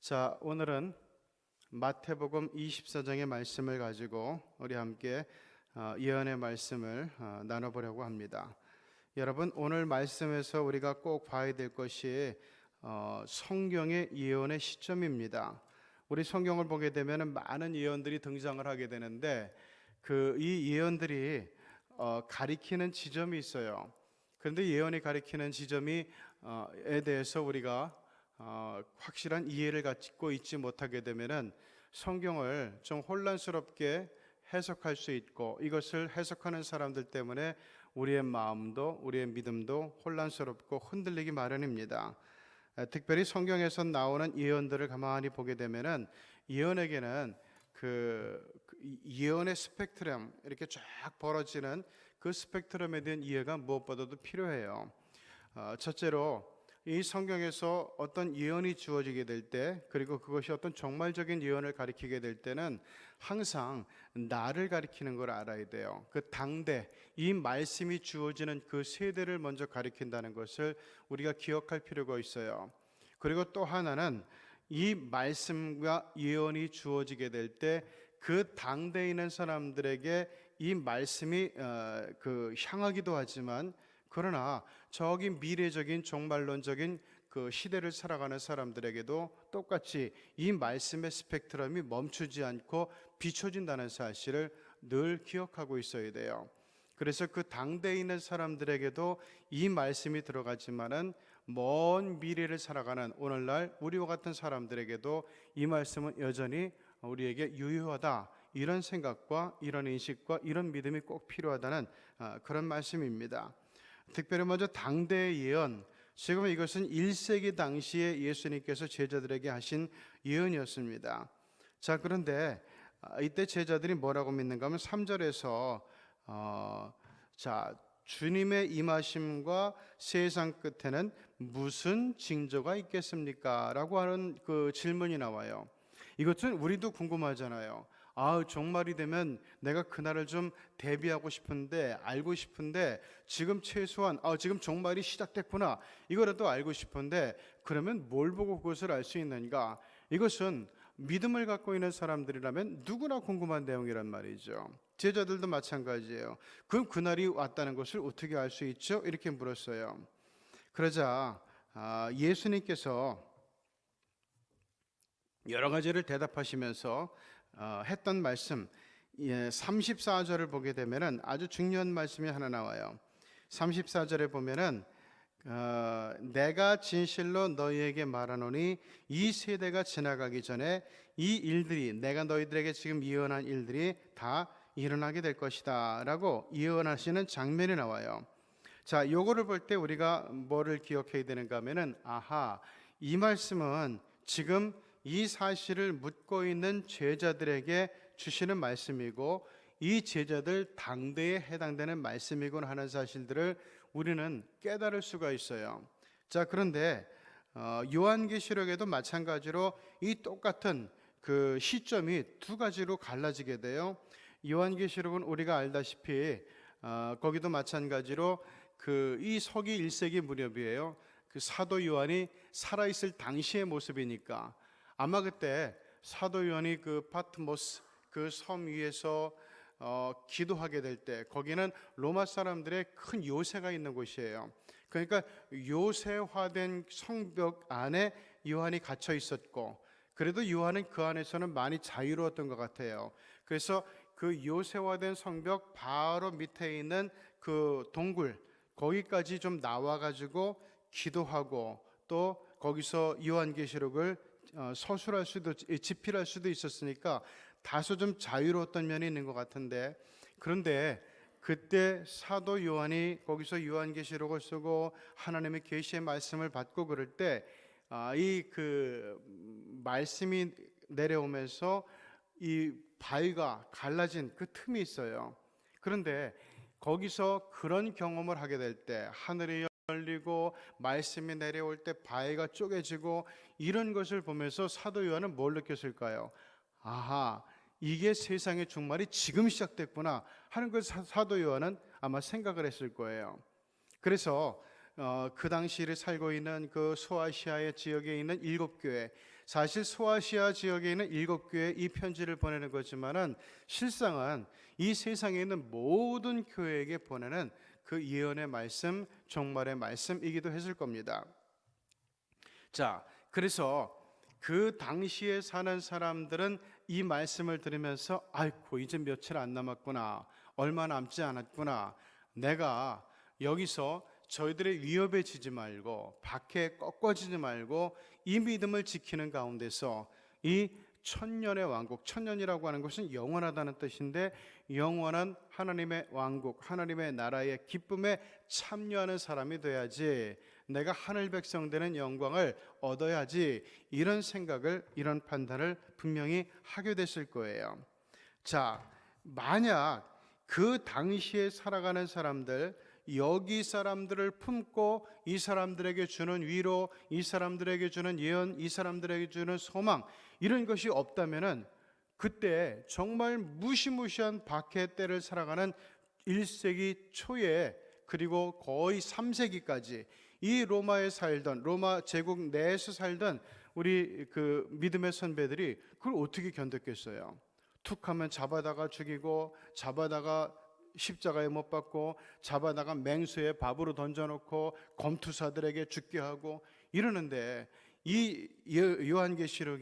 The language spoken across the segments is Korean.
자, 오늘은 마태복음 24장의 말씀을 가지고 우리 함께 예언의 말씀을 나눠보려고 합니다. 여러분, 오늘 말씀에서 우리가 꼭 봐야 될 것이 성경의 예언의 시점입니다. 우리 성경을 보게 되면 많은 예언들이 등장을 하게 되는데 이 예언들이 가리키는 지점이 있어요. 그런데 예언이 가리키는 지점에 대해서 우리가 확실한 이해를 갖고 있지 못하게 되면은 성경을 좀 혼란스럽게 해석할 수 있고, 이것을 해석하는 사람들 때문에 우리의 마음도 우리의 믿음도 혼란스럽고 흔들리기 마련입니다. 특별히 성경에서 나오는 예언들을 가만히 보게 되면은 예언에게는 예언의 스펙트럼, 이렇게 쫙 벌어지는 그 스펙트럼에 대한 이해가 무엇보다도 필요해요. 첫째로 이 성경에서 어떤 예언이 주어지게 될 때, 그리고 그것이 어떤 종말적인 예언을 가리키게 될 때는 항상 나를 가리키는 걸 알아야 돼요. 그 당대, 이 말씀이 주어지는 그 세대를 먼저 가리킨다는 것을 우리가 기억할 필요가 있어요. 그리고 또 하나는 이 말씀과 예언이 주어지게 될 때 그 당대에 있는 사람들에게 이 말씀이 향하기도 하지만, 그러나 저기 미래적인 종말론적인 그 시대를 살아가는 사람들에게도 똑같이 이 말씀의 스펙트럼이 멈추지 않고 비춰진다는 사실을 늘 기억하고 있어야 돼요. 그래서 그 당대에 있는 사람들에게도 이 말씀이 들어가지만은 먼 미래를 살아가는 오늘날 우리와 같은 사람들에게도 이 말씀은 여전히 우리에게 유효하다, 이런 생각과 이런 인식과 이런 믿음이 꼭 필요하다는 그런 말씀입니다. 특별히 먼저 당대의 예언, 지금 이것은 1세기 당시에 예수님께서 제자들에게 하신 예언이었습니다. 자, 그런데 이때 제자들이 뭐라고 믿는가 하면 3절에서 주님의 임하심과 세상 끝에는 무슨 징조가 있겠습니까? 라고 하는 그 질문이 나와요. 이것은 우리도 궁금하잖아요. 종말이 되면 내가 그날을 좀 대비하고 싶은데, 알고 싶은데, 지금 최소한 지금 종말이 시작됐구나, 이거라도 알고 싶은데, 그러면 뭘 보고 그것을 알 수 있는가? 이것은 믿음을 갖고 있는 사람들이라면 누구나 궁금한 내용이란 말이죠. 제자들도 마찬가지예요. 그럼 그날이 왔다는 것을 어떻게 알 수 있죠? 이렇게 물었어요. 그러자 예수님께서 여러 가지를 대답하시면서 했던 말씀, 34절을 보게 되면은 아주 중요한 말씀이 하나 나와요. 34절에 보면은 내가 진실로 너희에게 말하노니 이 세대가 지나가기 전에 이 일들이, 내가 너희들에게 지금 예언한 일들이 다 일어나게 될 것이다 라고 예언하시는 장면이 나와요. 자, 요거를 볼 때 우리가 뭐를 기억해야 되는가 하면은, 이 말씀은 지금 이 사실을 묻고 있는 제자들에게 주시는 말씀이고, 이 제자들 당대에 해당되는 말씀이곤 하는 사실들을 우리는 깨달을 수가 있어요. 자, 그런데 요한계시록에도 마찬가지로 이 똑같은 그 시점이 두 가지로 갈라지게 돼요. 요한계시록은 우리가 알다시피 거기도 마찬가지로 이 서기 1세기 무렵이에요. 그 사도 요한이 살아있을 당시의 모습이니까 아마 그때 사도 요한이 그 파트모스 그 섬 위에서 기도하게 될 때, 거기는 로마 사람들의 큰 요새가 있는 곳이에요. 그러니까 요새화된 성벽 안에 요한이 갇혀 있었고, 그래도 요한은 그 안에서는 많이 자유로웠던 것 같아요. 그래서 그 요새화된 성벽 바로 밑에 있는 그 동굴, 거기까지 좀 나와가지고 기도하고, 또 거기서 요한계시록을 서술할 수도, 집필할 수도 있었으니까 다소 좀 자유로웠던 면이 있는 것 같은데, 그런데 그때 사도 요한이 거기서 요한계시록을 쓰고 하나님의 계시의 말씀을 받고 그럴 때 이 말씀이 내려오면서 이 바위가 갈라진 그 틈이 있어요. 그런데 거기서 그런 경험을 하게 될 때, 하늘이 열리고 말씀이 내려올 때 바위가 쪼개지고, 이런 것을 보면서 사도 요한은 뭘 느꼈을까요? 이게 세상의 종말이 지금 시작됐구나 하는 걸 사도 요한은 아마 생각을 했을 거예요. 그래서 그 당시를 살고 있는 그 소아시아의 지역에 있는 7교회, 사실 소아시아 지역에 있는 7교회에 이 편지를 보내는 거지만은 실상은 이 세상에 있는 모든 교회에게 보내는 그 예언의 말씀, 종말의 말씀이기도 했을 겁니다. 자, 그래서 그 당시에 사는 사람들은 이 말씀을 들으면서 아이고 이제 며칠 안 남았구나, 얼마 남지 않았구나, 내가 여기서 저희들의 위협에 지지 말고 박해에 꺾어지지 말고 이 믿음을 지키는 가운데서 이 천년의 왕국, 천년이라고 하는 것은 영원하다는 뜻인데 영원한 하나님의 왕국, 하나님의 나라의 기쁨에 참여하는 사람이 돼야지, 내가 하늘 백성 되는 영광을 얻어야지, 이런 생각을, 이런 판단을 분명히 하게 됐을 거예요. 자, 만약 그 당시에 살아가는 사람들, 여기 사람들을 품고 이 사람들에게 주는 위로, 이 사람들에게 주는 예언, 이 사람들에게 주는 소망, 이런 것이 없다면은 그때 정말 무시무시한 박해 때를 살아가는 1세기 초에 그리고 거의 3세기까지 이 로마에 살던, 로마 제국 내에서 살던 우리 그 믿음의 선배들이 그걸 어떻게 견뎠겠어요? 툭하면 잡아다가 죽이고, 잡아다가 십자가에 못 박고, 잡아다가 맹수에 밥으로 던져놓고 검투사들에게 죽게 하고 이러는데, 이 요한계시록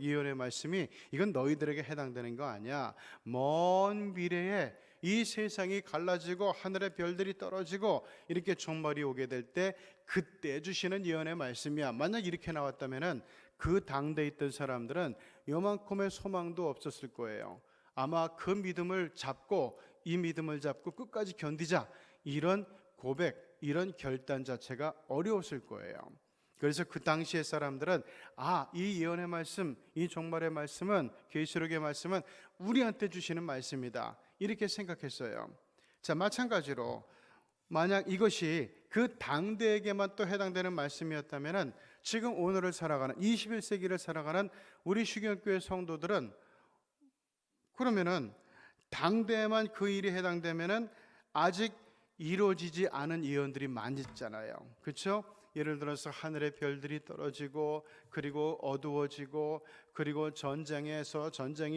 예언의 말씀이 이건 너희들에게 해당되는 거 아니야. 먼 미래에 이 세상이 갈라지고 하늘의 별들이 떨어지고 이렇게 종말이 오게 될 때 그때 주시는 예언의 말씀이야. 만약 이렇게 나왔다면은 그 당대에 있던 사람들은 요만큼의 소망도 없었을 거예요. 아마 그 믿음을 잡고, 이 믿음을 잡고 끝까지 견디자, 이런 고백, 이런 결단 자체가 어려웠을 거예요. 그래서 그 당시의 사람들은 이 예언의 말씀, 이 종말의 말씀은, 계시록의 말씀은 우리한테 주시는 말씀이다, 이렇게 생각했어요. 자, 마찬가지로 만약 이것이 그 당대에게만 또 해당되는 말씀이었다면 지금 오늘을 살아가는 21세기를 살아가는 우리 휴경교회 성도들은, 그러면은 당대에만 그 일이 해당되면은 아직 이루어지지 않은 예언들이 많이 있잖아요. 그렇죠? 예를 들어서 하늘의 별들이 떨어지고, 그리고 어두워지고, 그리고 전쟁이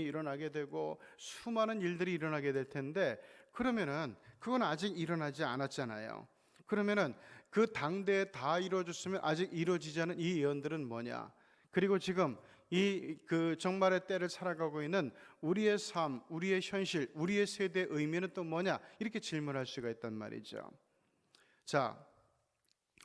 일어나게 되고 수많은 일들이 일어나게 될 텐데, 그러면은 그건 아직 일어나지 않았잖아요. 그러면은 그 당대에 다 이루어졌으면 아직 이루어지지 않은 이 예언들은 뭐냐? 그리고 지금 이 그 종말의 때를 살아가고 있는 우리의 삶, 우리의 현실, 우리의 세대의 의미는 또 뭐냐? 이렇게 질문할 수가 있단 말이죠. 자,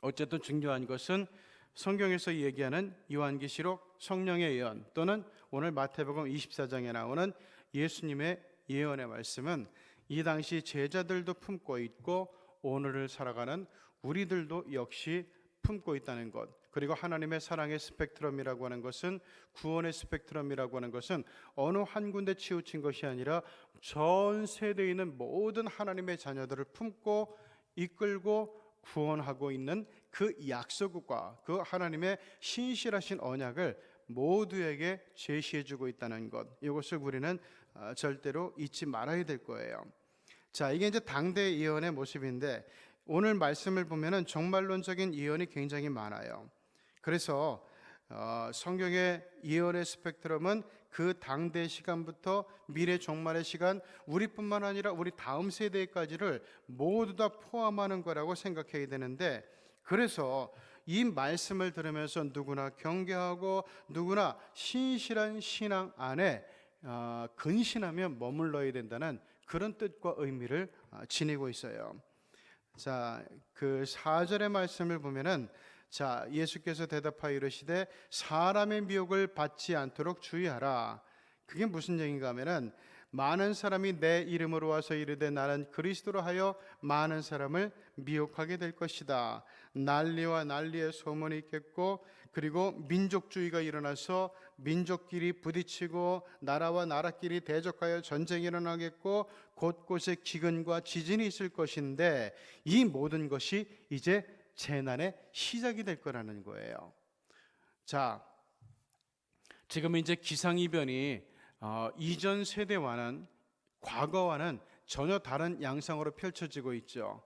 어쨌든 중요한 것은 성경에서 얘기하는 요한계시록 성령의 예언, 또는 오늘 마태복음 24장에 나오는 예수님의 예언의 말씀은 이 당시 제자들도 품고 있고 오늘을 살아가는 우리들도 역시 품고 있다는 것, 그리고 하나님의 사랑의 스펙트럼이라고 하는 것은, 구원의 스펙트럼이라고 하는 것은 어느 한 군데 치우친 것이 아니라 전 세대에 있는 모든 하나님의 자녀들을 품고 이끌고 구원하고 있는 그 약속과 그 하나님의 신실하신 언약을 모두에게 제시해주고 있다는 것, 이것을 우리는 절대로 잊지 말아야 될 거예요. 자, 이게 이제 당대 예언의 모습인데, 오늘 말씀을 보면은 종말론적인 예언이 굉장히 많아요. 그래서 성경의 예언의 스펙트럼은 그 당대 시간부터 미래 종말의 시간, 우리뿐만 아니라 우리 다음 세대까지를 모두 다 포함하는 거라고 생각해야 되는데, 그래서 이 말씀을 들으면서 누구나 경계하고 누구나 신실한 신앙 안에 근신하며 머물러야 된다는 그런 뜻과 의미를 지니고 있어요. 자, 그 4절의 말씀을 보면은, 자, 예수께서 대답하여 이르시되 사람의 미혹을 받지 않도록 주의하라. 그게 무슨 얘기인가 하면은, 많은 사람이 내 이름으로 와서 이르되 나는 그리스도로 하여 많은 사람을 미혹하게 될 것이다. 난리와 난리의 소문이 있겠고, 그리고 민족주의가 일어나서 민족끼리 부딪히고 나라와 나라끼리 대적하여 전쟁이 일어나겠고, 곳곳에 기근과 지진이 있을 것인데 이 모든 것이 이제 재난의 시작이 될 거라는 거예요. 자, 지금 이제 기상이변이 이전 세대와는, 과거와는 전혀 다른 양상으로 펼쳐지고 있죠.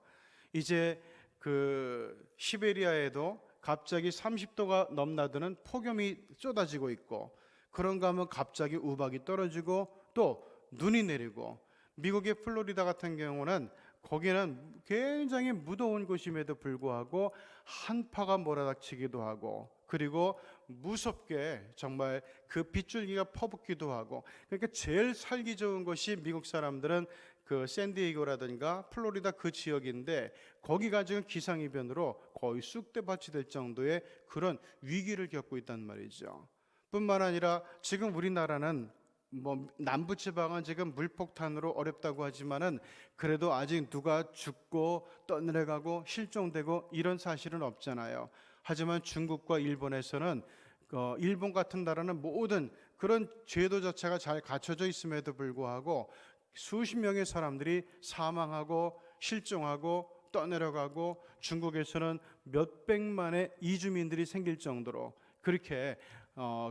이제 그 시베리아에도 갑자기 30도가 넘나드는 폭염이 쏟아지고 있고, 그런가 하면 갑자기 우박이 떨어지고 또 눈이 내리고, 미국의 플로리다 같은 경우는 거기는 굉장히 무더운 곳임에도 불구하고 한파가 몰아닥치기도 하고, 그리고 무섭게 정말 그 빗줄기가 퍼붓기도 하고, 그러니까 제일 살기 좋은 곳이 미국 사람들은 그 샌디에이고라든가 플로리다 그 지역인데, 거기가 지금 기상이변으로 거의 쑥대밭이 될 정도의 그런 위기를 겪고 있단 말이죠. 뿐만 아니라 지금 우리나라는 뭐 남부 지방은 지금 물폭탄으로 어렵다고 하지만은 그래도 아직 누가 죽고 떠내려가고 실종되고 이런 사실은 없잖아요. 하지만 중국과 일본에서는 일본 같은 나라는 모든 그런 제도 자체가 잘 갖춰져 있음에도 불구하고 수십 명의 사람들이 사망하고 실종하고 떠내려가고, 중국에서는 몇백만의 이주민들이 생길 정도로 그렇게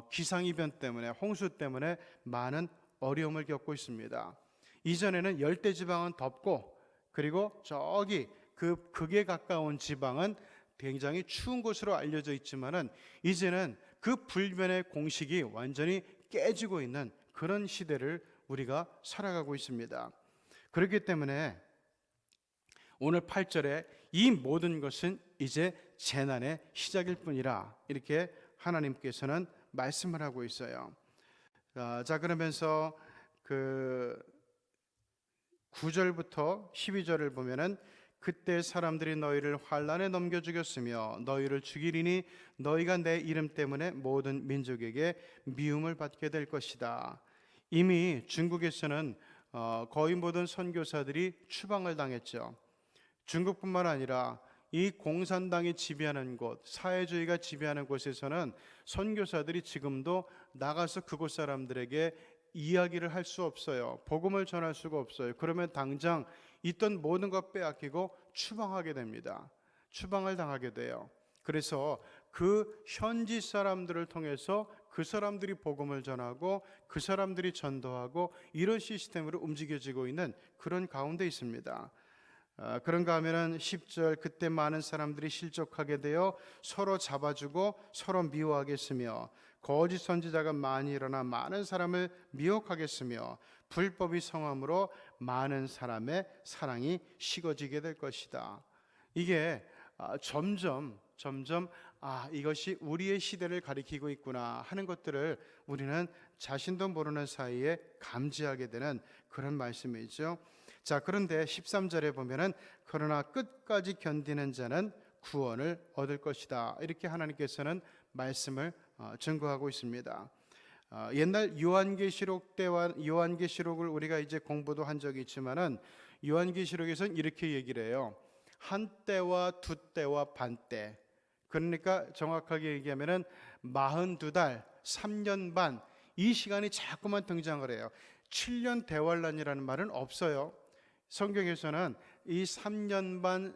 기상이변 때문에, 홍수 때문에 많은 어려움을 겪고 있습니다. 이전에는 열대지방은 덥고, 그리고 저기 그 극에 가까운 지방은 굉장히 추운 곳으로 알려져 있지만은 이제는 그 불변의 공식이 완전히 깨지고 있는 그런 시대를 우리가 살아가고 있습니다. 그렇기 때문에 오늘 8절에 이 모든 것은 이제 재난의 시작일 뿐이라, 이렇게 하나님께서는 말씀을 하고 있어요. 자, 그러면서 그 9절부터 12절을 보면은, 그때 사람들이 너희를 환난에 넘겨 죽였으며 너희를 죽이리니 너희가 내 이름 때문에 모든 민족에게 미움을 받게 될 것이다. 이미 중국에서는 거의 모든 선교사들이 추방을 당했죠. 중국뿐만 아니라 이 공산당이 지배하는 곳, 사회주의가 지배하는 곳에서는 선교사들이 지금도 나가서 그곳 사람들에게 이야기를 할 수 없어요. 복음을 전할 수가 없어요. 그러면 당장 있던 모든 것 빼앗기고 추방하게 됩니다. 추방을 당하게 돼요. 그래서 그 현지 사람들을 통해서 그 사람들이 복음을 전하고 그 사람들이 전도하고, 이런 시스템으로 움직여지고 있는 그런 가운데 있습니다. 그런가 하면은 10절, 그때 많은 사람들이 실족하게 되어 서로 잡아주고 서로 미워하겠으며 거짓 선지자가 많이 일어나 많은 사람을 미혹하겠으며 불법이 성함으로 많은 사람의 사랑이 식어지게 될 것이다. 이게 점점 이것이 우리의 시대를 가리키고 있구나 하는 것들을 우리는 자신도 모르는 사이에 감지하게 되는 그런 말씀이죠. 자, 그런데 13절에 보면은 그러나 끝까지 견디는 자는 구원을 얻을 것이다, 이렇게 하나님께서는 말씀을 증거하고 있습니다. 옛날 요한계시록 때와 요한계시록을 우리가 이제 공부도 한 적이 있지만은, 요한계시록에서는 이렇게 얘기를 해요. 한 때와 두 때와 반 때, 그러니까 정확하게 얘기하면은 42달 3년 반, 이 시간이 자꾸만 등장을 해요. 7년 대환란이라는 말은 없어요. 성경에서는 이 3년 반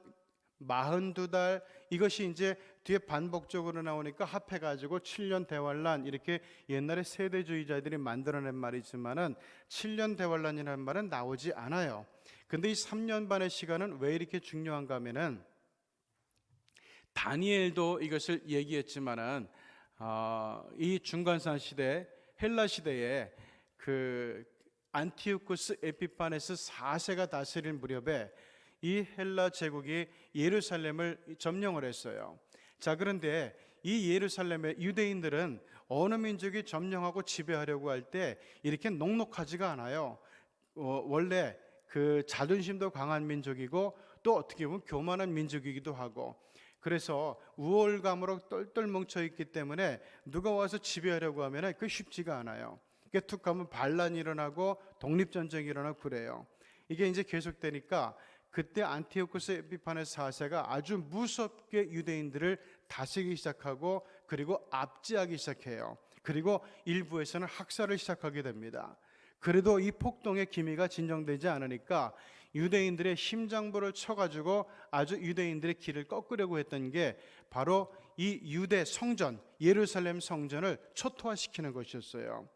42달, 이것이 이제 뒤에 반복적으로 나오니까 합해가지고 7년 대환란, 이렇게 옛날에 세대주의자들이 만들어낸 말이지만은 7년 대환란이라는 말은 나오지 않아요. 근데 이 3년 반의 시간은 왜 이렇게 중요한가 하면은, 다니엘도 이것을 얘기했지만은 이 중간산 시대, 헬라 시대에 그 안티오쿠스 에피파네스 4세가 다스릴 무렵에 이 헬라 제국이 예루살렘을 점령을 했어요. 자, 그런데 이 예루살렘의 유대인들은 어느 민족이 점령하고 지배하려고 할 때 이렇게 녹록하지가 않아요. 원래 그 자존심도 강한 민족이고 또 어떻게 보면 교만한 민족이기도 하고, 그래서 우월감으로 똘똘 뭉쳐 있기 때문에 누가 와서 지배하려고 하면 그 쉽지가 않아요. 툭 가면 반란이 일어나고 독립전쟁이 일어나고 그래요. 이게 이제 계속되니까 그때 안티오쿠스 에피파네스 4세가 아주 무섭게 유대인들을 다스리기 시작하고, 그리고 압제하기 시작해요. 그리고 일부에서는 학살을 시작하게 됩니다. 그래도 이 폭동의 기미가 진정되지 않으니까 유대인들의 심장부를 쳐가지고 아주 유대인들의 길을 꺾으려고 했던 게 바로 이 유대 성전, 예루살렘 성전을 초토화시키는 것이었어요.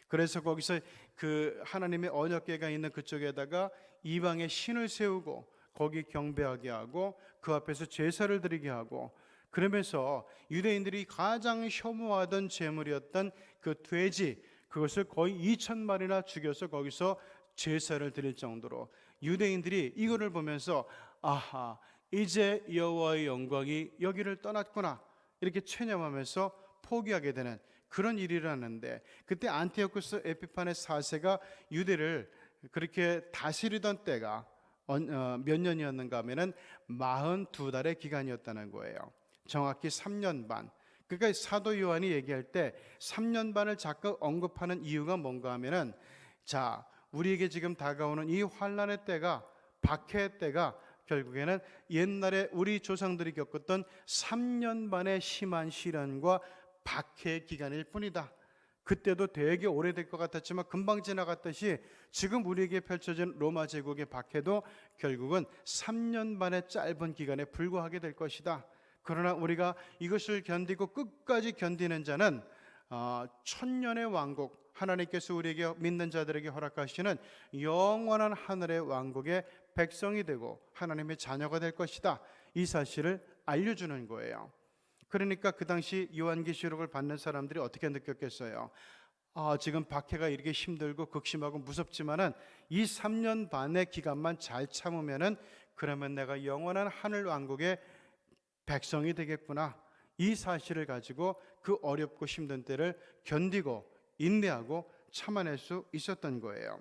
그래서 거기서 그 하나님의 언약궤가 있는 그쪽에다가 이방의 신을 세우고 거기 경배하게 하고 그 앞에서 제사를 드리게 하고, 그러면서 유대인들이 가장 혐오하던 제물이었던 그 돼지, 그것을 거의 2,000마리나 죽여서 거기서 제사를 드릴 정도로 유대인들이 이거를 보면서 아하, 이제 여호와의 영광이 여기를 떠났구나, 이렇게 체념하면서 포기하게 되는 그런 일이 일어났는데, 그때 안티오쿠스 에피파네스 4세가 유대를 그렇게 다스리던 때가 몇 년이었는가 하면은 42달의 기간이었다는 거예요. 정확히 3년 반. 그러니까 사도 요한이 얘기할 때 3년 반을 자꾸 언급하는 이유가 뭔가 하면은, 자, 우리에게 지금 다가오는 이 환란의 때가, 박해의 때가 결국에는 옛날에 우리 조상들이 겪었던 3년 반의 심한 시련과 박해의 기간일 뿐이다. 그때도 되게 오래될 것 같았지만 금방 지나갔듯이 지금 우리에게 펼쳐진 로마 제국의 박해도 결국은 3년 반의 짧은 기간에 불과하게 될 것이다. 그러나 우리가 이것을 견디고 끝까지 견디는 자는 천년의 왕국, 하나님께서 우리에게 믿는 자들에게 허락하시는 영원한 하늘의 왕국의 백성이 되고 하나님의 자녀가 될 것이다. 이 사실을 알려주는 거예요. 그러니까 그 당시 요한계시록을 받는 사람들이 어떻게 느꼈겠어요? 지금 박해가 이렇게 힘들고 극심하고 무섭지만은 이 3년 반의 기간만 잘 참으면은 그러면 내가 영원한 하늘 왕국의 백성이 되겠구나. 이 사실을 가지고 그 어렵고 힘든 때를 견디고 인내하고 참아낼 수 있었던 거예요.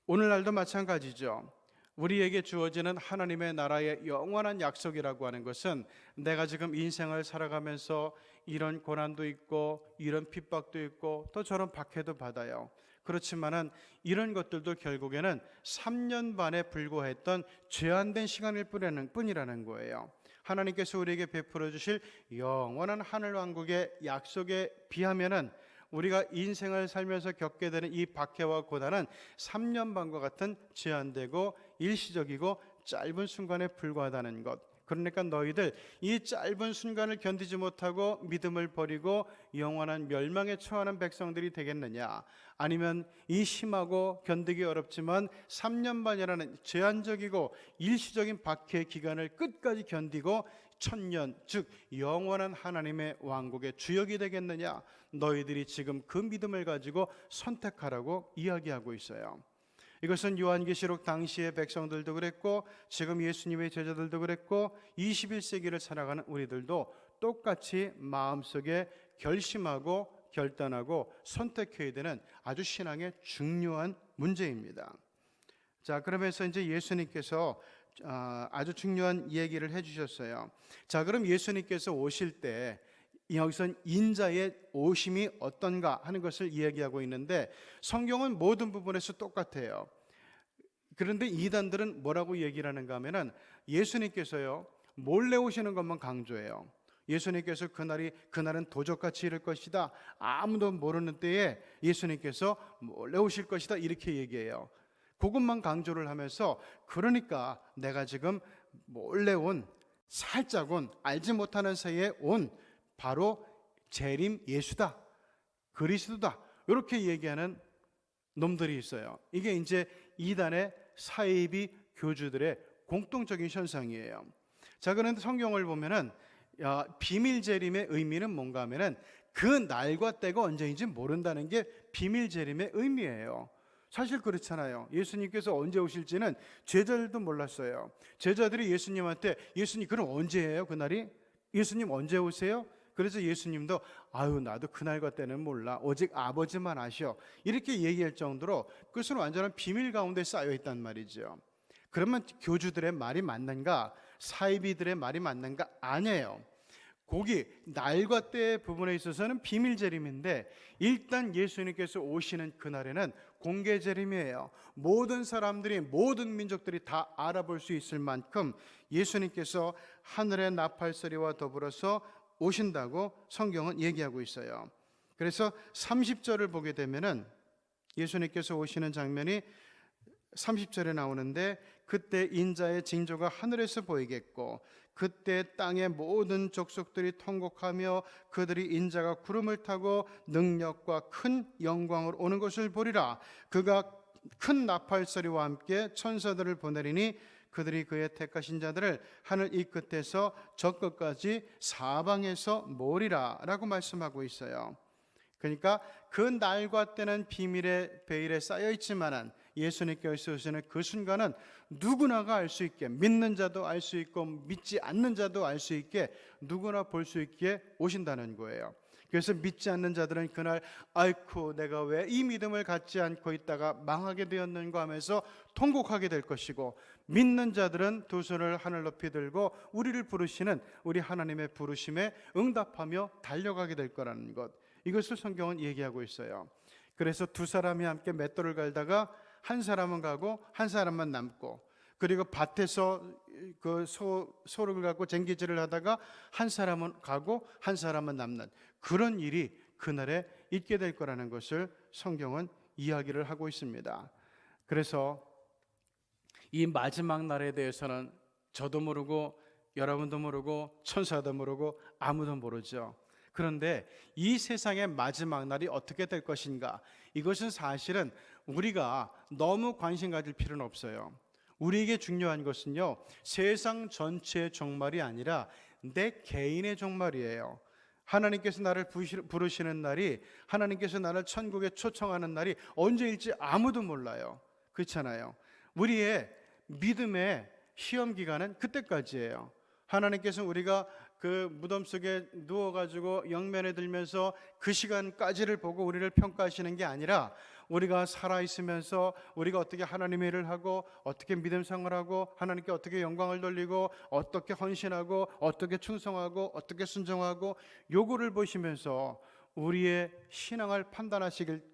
오늘날도 마찬가지죠. 우리에게 주어지는 하나님의 나라의 영원한 약속이라고 하는 것은 내가 지금 인생을 살아가면서 이런 고난도 있고 이런 핍박도 있고 또 저런 박해도 받아요. 그렇지만은 이런 것들도 결국에는 3년 반에 불과했던 제한된 시간일 뿐이라는 거예요. 하나님께서 우리에게 베풀어 주실 영원한 하늘 왕국의 약속에 비하면은 우리가 인생을 살면서 겪게 되는 이 박해와 고난은 3년 반과 같은 제한되고 일시적이고 짧은 순간에 불과하다는 것. 그러니까 너희들 이 짧은 순간을 견디지 못하고 믿음을 버리고 영원한 멸망에 처하는 백성들이 되겠느냐, 아니면 이 심하고 견디기 어렵지만 3년 반이라는 제한적이고 일시적인 박해의 기간을 끝까지 견디고 천년, 즉 영원한 하나님의 왕국의 주역이 되겠느냐, 너희들이 지금 그 믿음을 가지고 선택하라고 이야기하고 있어요. 이것은 요한계시록 당시의 백성들도 그랬고 지금 예수님의 제자들도 그랬고 21세기를 살아가는 우리들도 똑같이 마음속에 결심하고 결단하고 선택해야 되는 아주 신앙의 중요한 문제입니다. 자, 그러면서 이제 예수님께서 아주 중요한 얘기를 해주셨어요. 자, 그럼 예수님께서 오실 때 여기선 인자의 오심이 어떤가 하는 것을 이야기하고 있는데 성경은 모든 부분에서 똑같아요. 그런데 이단들은 뭐라고 얘기를 하는가 하면은 예수님께서요 몰래 오시는 것만 강조해요. 예수님께서 그날은 도적같이 이를 것이다, 아무도 모르는 때에 예수님께서 몰래 오실 것이다, 이렇게 얘기해요. 그것만 강조를 하면서 그러니까 내가 지금 몰래 온, 살짝 온, 알지 못하는 사이에 온 바로 재림 예수다, 그리스도다, 이렇게 얘기하는 놈들이 있어요. 이게 이제 이단의 사이비 교주들의 공통적인 현상이에요. 자, 그런데 성경을 보면은 비밀 재림의 의미는 뭔가 하면은 그 날과 때가 언제인지 모른다는 게 비밀 재림의 의미예요. 사실 그렇잖아요. 예수님께서 언제 오실지는 제자들도 몰랐어요. 제자들이 예수님한테 예수님 그럼 언제예요 그날이? 예수님 언제 오세요? 그래서 예수님도 나도 그날과 때는 몰라, 오직 아버지만 아셔, 이렇게 얘기할 정도로 그것은 완전한 비밀 가운데 쌓여 있단 말이죠. 그러면 교주들의 말이 맞는가, 사이비들의 말이 맞는가? 아니에요. 거기 날과 때의 부분에 있어서는 비밀 재림인데 일단 예수님께서 오시는 그날에는 공개 재림이에요. 모든 사람들이, 모든 민족들이 다 알아볼 수 있을 만큼 예수님께서 하늘의 나팔소리와 더불어서 오신다고 성경은 얘기하고 있어요. 그래서 30절을 보게 되면은 예수님께서 오시는 장면이 30절에 나오는데 그때 인자의 징조가 하늘에서 보이겠고 그때 땅의 모든 족속들이 통곡하며 그들이 인자가 구름을 타고 능력과 큰 영광으로 오는 것을 보리라. 그가 큰 나팔 소리와 함께 천사들을 보내리니 그들이 그의 택하신 자들을 하늘 이 끝에서 저 끝까지 사방에서 모으리라 라고 말씀하고 있어요. 그러니까 그 날과 때는 비밀의 베일에 쌓여 있지만은 예수님께서 오시는 그 순간은 누구나가 알 수 있게, 믿는 자도 알 수 있고 믿지 않는 자도 알 수 있게 누구나 볼 수 있게 오신다는 거예요. 그래서 믿지 않는 자들은 그날 아이쿠 내가 왜 이 믿음을 갖지 않고 있다가 망하게 되었는가 하면서 통곡하게 될 것이고, 믿는 자들은 두 손을 하늘 높이 들고 우리를 부르시는 우리 하나님의 부르심에 응답하며 달려가게 될 거라는 것, 이것을 성경은 얘기하고 있어요. 그래서 두 사람이 함께 맷돌을 갈다가 한 사람은 가고 한 사람만 남고, 그리고 밭에서 그 소를 갖고 쟁기질을 하다가 한 사람은 가고 한 사람은 남는 그런 일이 그날에 있게 될 거라는 것을 성경은 이야기를 하고 있습니다. 그래서 이 마지막 날에 대해서는 저도 모르고 여러분도 모르고 천사도 모르고 아무도 모르죠. 그런데 이 세상의 마지막 날이 어떻게 될 것인가, 이것은 사실은 우리가 너무 관심 가질 필요는 없어요. 우리에게 중요한 것은요, 세상 전체의 종말이 아니라 내 개인의 종말이에요. 하나님께서 나를 부르시는 날이, 하나님께서 나를 천국에 초청하는 날이 언제일지 아무도 몰라요. 그렇잖아요. 우리의 믿음의 시험 기간은 그때까지예요. 하나님께서 우리가 그 무덤 속에 누워가지고 영면에 들면서 그 시간까지를 보고 우리를 평가하시는 게 아니라, 우리가 살아있으면서 우리가 어떻게 하나님의 일을 하고 어떻게 믿음 생활하고 하나님께 어떻게 영광을 돌리고 어떻게 헌신하고 어떻게 충성하고 어떻게 순종하고 요구를 보시면서 우리의 신앙을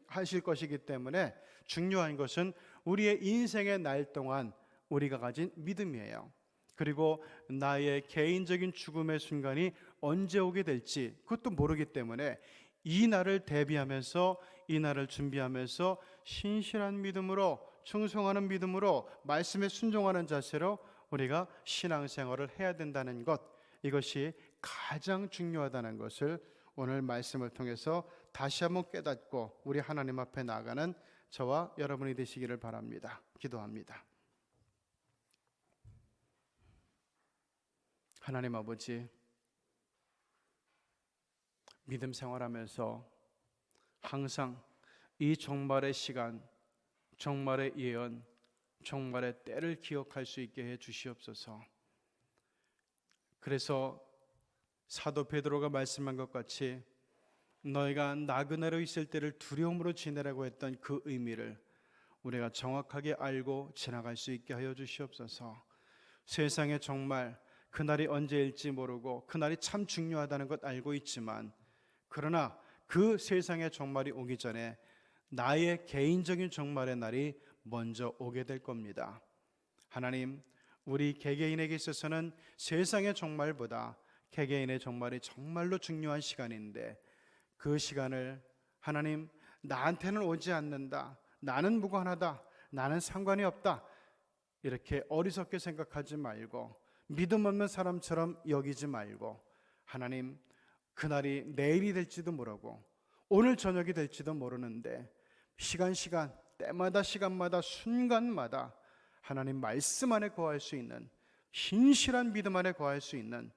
하실 것이기 때문에 중요한 것은 우리의 인생의 날 동안 우리가 가진 믿음이에요. 그리고 나의 개인적인 죽음의 순간이 언제 오게 될지 그것도 모르기 때문에 이 날을 대비하면서, 이 날을 준비하면서 신실한 믿음으로, 충성하는 믿음으로, 말씀에 순종하는 자세로 우리가 신앙생활을 해야 된다는 것, 이것이 가장 중요하다는 것을 오늘 말씀을 통해서 다시 한번 깨닫고 우리 하나님 앞에 나아가는 저와 여러분이 되시기를 바랍니다. 기도합니다. 하나님 아버지, 믿음 생활하면서 항상 이 종말의 시간, 종말의 예언, 종말의 때를 기억할 수 있게 해 주시옵소서. 그래서 사도 베드로가 말씀한 것 같이 너희가 나그네로 있을 때를 두려움으로 지내라고 했던 그 의미를 우리가 정확하게 알고 지나갈 수 있게 하여 주시옵소서. 세상에 정말 그날이 언제일지 모르고 그날이 참 중요하다는 것 알고 있지만, 그러나 그 세상의 종말이 오기 전에 나의 개인적인 종말의 날이 먼저 오게 될 겁니다. 하나님, 우리 개개인에게 있어서는 세상의 종말보다 개개인의 종말이 정말로 중요한 시간인데, 그 시간을 하나님, 나한테는 오지 않는다, 나는 무관하다, 나는 상관이 없다, 이렇게 어리석게 생각하지 말고 믿음 없는 사람처럼 여기지 말고, 하나님, 그날이 내일이 될지도 모르고 오늘 저녁이 될지도 모르는데 시간 때마다 시간마다 순간마다 하나님 말씀 안에 거할 수 있는 신실한 믿음 안에 거할 수 있는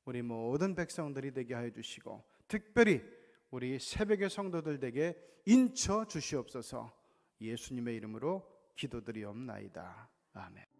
우리 모든 백성들이 되게 하여 주시고, 특별히 우리 새벽의 성도들에게 인쳐 주시옵소서. 예수님의 이름으로 기도드리옵나이다. 아멘.